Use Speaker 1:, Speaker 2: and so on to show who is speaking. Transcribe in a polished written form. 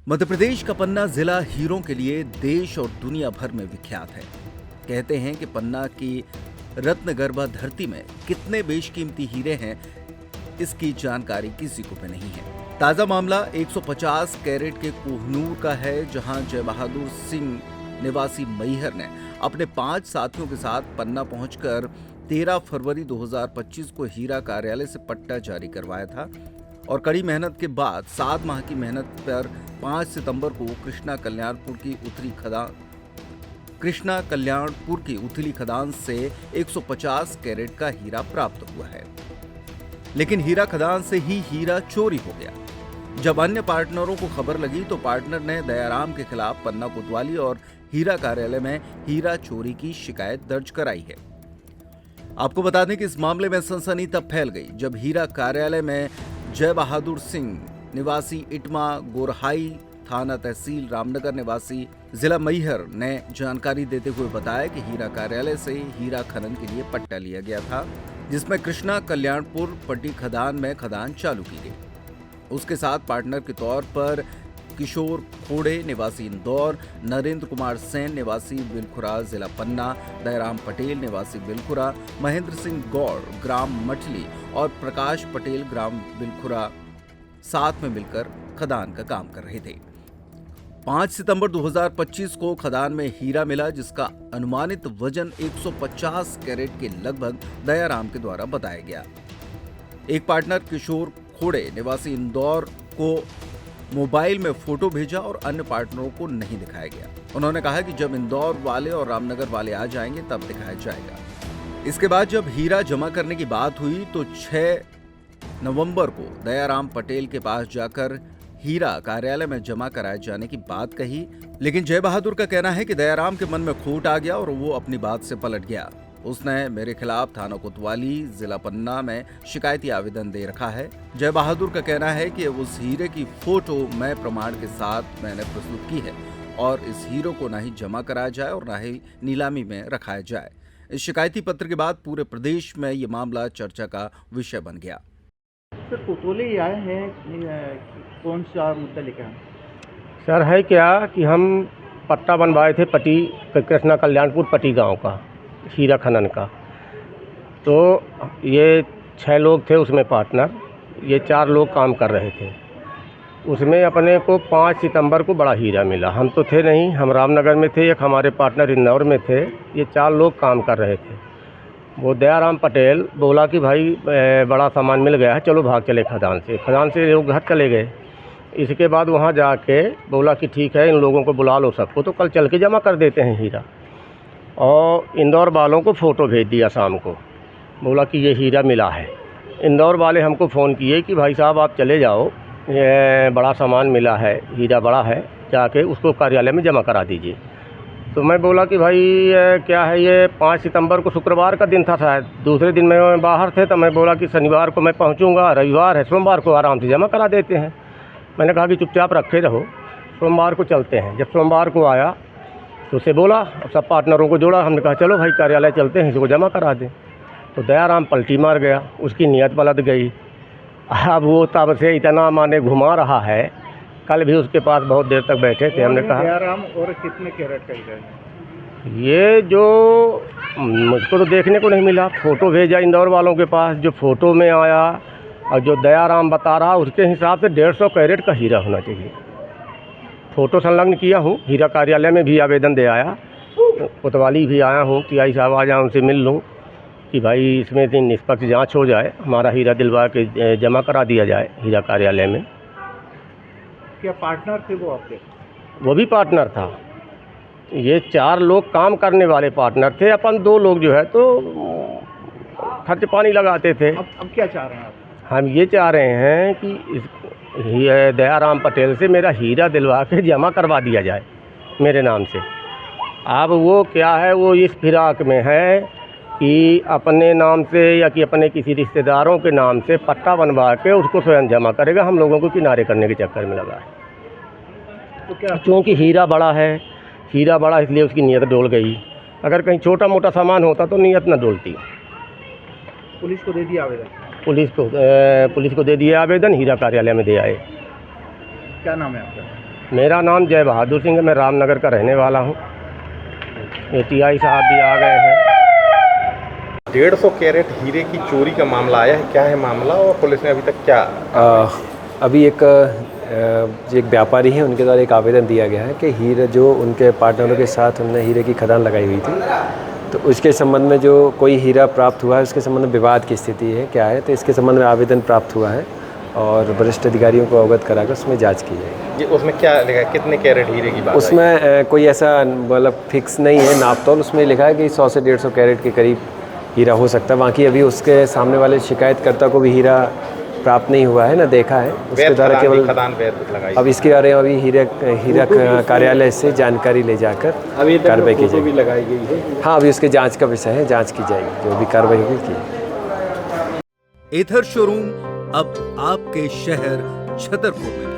Speaker 1: मध्य प्रदेश का पन्ना जिला हीरों के लिए देश और दुनिया भर में विख्यात है। कहते हैं कि पन्ना की रत्नगर्भा धरती में कितने बेशकीमती हीरे हैं, इसकी जानकारी किसी को भी नहीं है। ताजा मामला 150 कैरेट के कोहनूर का है, जहां जय बहादुर सिंह निवासी मैहर ने अपने 5 साथियों के साथ पन्ना पहुंचकर 13 फरवरी 2025 को हीरा कार्यालय से पट्टा जारी करवाया था और कड़ी मेहनत के बाद 7 माह की मेहनत पर 5 सितंबर को कृष्णा कल्याणपुर की उथली खदान से 150 कैरेट का हीरा प्राप्त हुआ है। लेकिन हीरा खदान से ही हीरा चोरी हो गया। जब अन्य पार्टनरों को खबर लगी तो पार्टनर ने दयाराम के खिलाफ पन्ना कोतवाली और हीरा कार्यालय में हीरा चोरी की शिकायत दर्ज कराई है। आपको बता दें कि इस मामले में सनसनी तब फैल गई जब हीरा कार्यालय में जय बहादुर सिंह निवासी इटमा गोरहाई थाना तहसील रामनगर निवासी जिला मैहर ने जानकारी देते हुए बताया कि हीरा कार्यालय से हीरा खनन के लिए पट्टा लिया गया था, जिसमें कृष्णा कल्याणपुर पट्टी खदान में खदान चालू की गई। उसके साथ पार्टनर के तौर पर किशोर खोड़े निवासी इंदौर, नरेंद्र कुमार सेन निवासी बिलखुरा जिला पन्ना, दयाराम पटेल निवासी बिलखुरा, महेंद्र सिंह गौड़ ग्राम मठली और प्रकाश पटेल ग्राम बिलखुरा साथ में मिलकर खदान का काम कर रहे थे। 5 सितंबर 2025 को खदान में हीरा मिला, जिसका अनुमानित वजन 150 कैरेट के लगभग दयाराम के द्वारा बताया गया। एक पार्टनर किशोर खोड़े निवासी इंदौर को मोबाइल में फोटो भेजा और अन्य पार्टनरों को नहीं दिखाया गया। उन्होंने कहा कि जब इंदौर वाले और रामनगर वाले आ जाएंगे तब दिखाया जाएगा। इसके बाद जब हीरा जमा करने की बात हुई तो 6 नवंबर को दयाराम पटेल के पास जाकर हीरा कार्यालय में जमा कराए जाने की बात कही, लेकिन जय बहादुर का कहना है कि दयाराम के मन में खोट आ गया और वो अपनी बात से पलट गया। उसने मेरे खिलाफ थाना कोतवाली जिला पन्ना में शिकायती आवेदन दे रखा है। जय बहादुर का कहना है कि उस हीरे की फोटो मैं प्रमाण के साथ मैंने प्रस्तुत की है और इस हीरो को ना ही जमा कराया जाए और ना ही नीलामी में रखाया जाए। इस शिकायती पत्र के बाद पूरे प्रदेश में ये मामला चर्चा का विषय बन गया।
Speaker 2: सर कोतवाली आए हैं, कौन सा मुद्दा लेकर आए?
Speaker 3: सर है क्या कि हम पट्टा बनवाए थे पट्टी कृष्णा कल्याणपुर पट्टी गांव का हीरा खनन का। तो ये 6 लोग थे उसमें पार्टनर, ये 4 लोग काम कर रहे थे। उसमें अपने को 5 सितंबर को बड़ा हीरा मिला। हम तो थे नहीं, हम रामनगर में थे, एक हमारे पार्टनर इंदौर में थे। ये 4 लोग काम कर रहे थे। वो दयाराम पटेल बोला कि भाई बड़ा सामान मिल गया है, चलो भाग चले खदान से लोग घर चले गए। इसके बाद वहाँ जाके बोला कि ठीक है, इन लोगों को बुला लो सबको, तो कल चल के जमा कर देते हैं हीरा। और इंदौर वालों को फ़ोटो भेज दिया शाम को, बोला कि ये हीरा मिला है। इंदौर वाले हमको फ़ोन किए कि भाई साहब आप चले जाओ, ये बड़ा सामान मिला है, हीरा बड़ा है, जाके उसको कार्यालय में जमा करा दीजिए। तो मैं बोला कि भाई क्या है, ये 5 सितंबर को शुक्रवार का दिन था शायद, दूसरे दिन मैं बाहर थे, तो मैं बोला कि शनिवार को मैं पहुंचूंगा, रविवार है, सोमवार को आराम से जमा करा देते हैं। मैंने कहा कि चुपचाप रखे रहो, सोमवार को चलते हैं। जब सोमवार को आया तो उसे बोला, सब पार्टनरों को जोड़ा, हमने कहा चलो भाई कार्यालय चलते हैं, इसको जमा करा दें। तो दयाराम पलटी मार गया, उसकी नीयत पलट गई। अब वो तब से इतना माने घुमा रहा है। कल भी उसके पास बहुत देर तक बैठे थे। हमने कहा
Speaker 2: दयाराम और कितने कैरेट का हीरा है?
Speaker 3: ये जो मुझको तो देखने को नहीं मिला, फ़ोटो भेजा इंदौर वालों के पास, जो फ़ोटो में आया और जो दयाराम बता रहा उसके हिसाब से 150 कैरेट का हीरा होना चाहिए। फ़ोटो संलग्न किया हूँ, हीरा कार्यालय में भी आवेदन दे आया, कोतवाली भी आया हूँ कि आई साहब आ जाए, उनसे मिल लूँ कि भाई इसमें निष्पक्ष जांच हो जाए, हमारा हीरा दिलवा के जमा करा दिया जाए हीरा कार्यालय में।
Speaker 2: क्या पार्टनर थे वो आपके?
Speaker 3: वो भी पार्टनर था। ये 4 लोग काम करने वाले पार्टनर थे, अपन 2 लोग जो है तो खर्च पानी लगाते थे।
Speaker 2: अब क्या चाह रहे हैं आप?
Speaker 3: हम ये चाह रहे हैं कि दयाराम पटेल से मेरा हीरा दिलवा के जमा करवा दिया जाए मेरे नाम से। अब वो क्या है, वो इस फिराक में है कि अपने नाम से या कि अपने किसी रिश्तेदारों के नाम से पट्टा बनवा के उसको स्वयं जमा करेगा, हम लोगों को किनारे करने के चक्कर में लगा है।
Speaker 2: तो क्या
Speaker 3: क्योंकि हीरा बड़ा है, हीरा बड़ा इसलिए उसकी नीयत डोल गई। अगर कहीं छोटा मोटा सामान होता तो नीयत न डोलती।
Speaker 2: पुलिस को दे दिया आवेदन?
Speaker 3: पुलिस को दे दिए आवेदन, हीरा कार्यालय में दे आए।
Speaker 2: क्या नाम है आपका?
Speaker 3: मेरा नाम जय बहादुर सिंह है, मैं रामनगर का रहने वाला हूँ। एटीआई साहब भी आ गए हैं।
Speaker 4: 150 कैरेट हीरे की चोरी का मामला आया है, क्या है मामला और पुलिस ने अभी तक क्या?
Speaker 5: अभी एक व्यापारी हैं, उनके द्वारा एक आवेदन दिया गया है कि हीरे जो उनके पार्टनरों के साथ उन्होंने हीरे की खदान लगाई हुई थी, तो उसके संबंध में जो कोई हीरा प्राप्त हुआ है उसके संबंध में विवाद की स्थिति है क्या है, तो इसके संबंध में आवेदन प्राप्त हुआ है और वरिष्ठ अधिकारियों को अवगत कराकर उसमें जांच की जाएगी।
Speaker 4: ये उसमें क्या लिखा है, कितने कैरेट हीरे की बात?
Speaker 5: उसमें कोई ऐसा मतलब फिक्स नहीं है नाप तोल, उसमें लिखा है कि 100 से 150 कैरेट के करीब हीरा हो सकता है। बाकी अभी उसके सामने वाले शिकायतकर्ता को भी हीरा प्राप्त नहीं हुआ है, ना देखा है, उसके द्वारा केवल
Speaker 4: खदान वैध लगाई।
Speaker 5: अब इसके बारे में अभी हीरा कार्यालय से जानकारी ले जाकर कार्रवाई की जाएगी।
Speaker 4: लगाई गई है।
Speaker 5: हाँ, अभी उसके जांच का विषय है, जांच की जाएगी, जो भी कार्रवाई होगी की।
Speaker 1: एथर शोरूम अब आपके शहर छतरपुर में।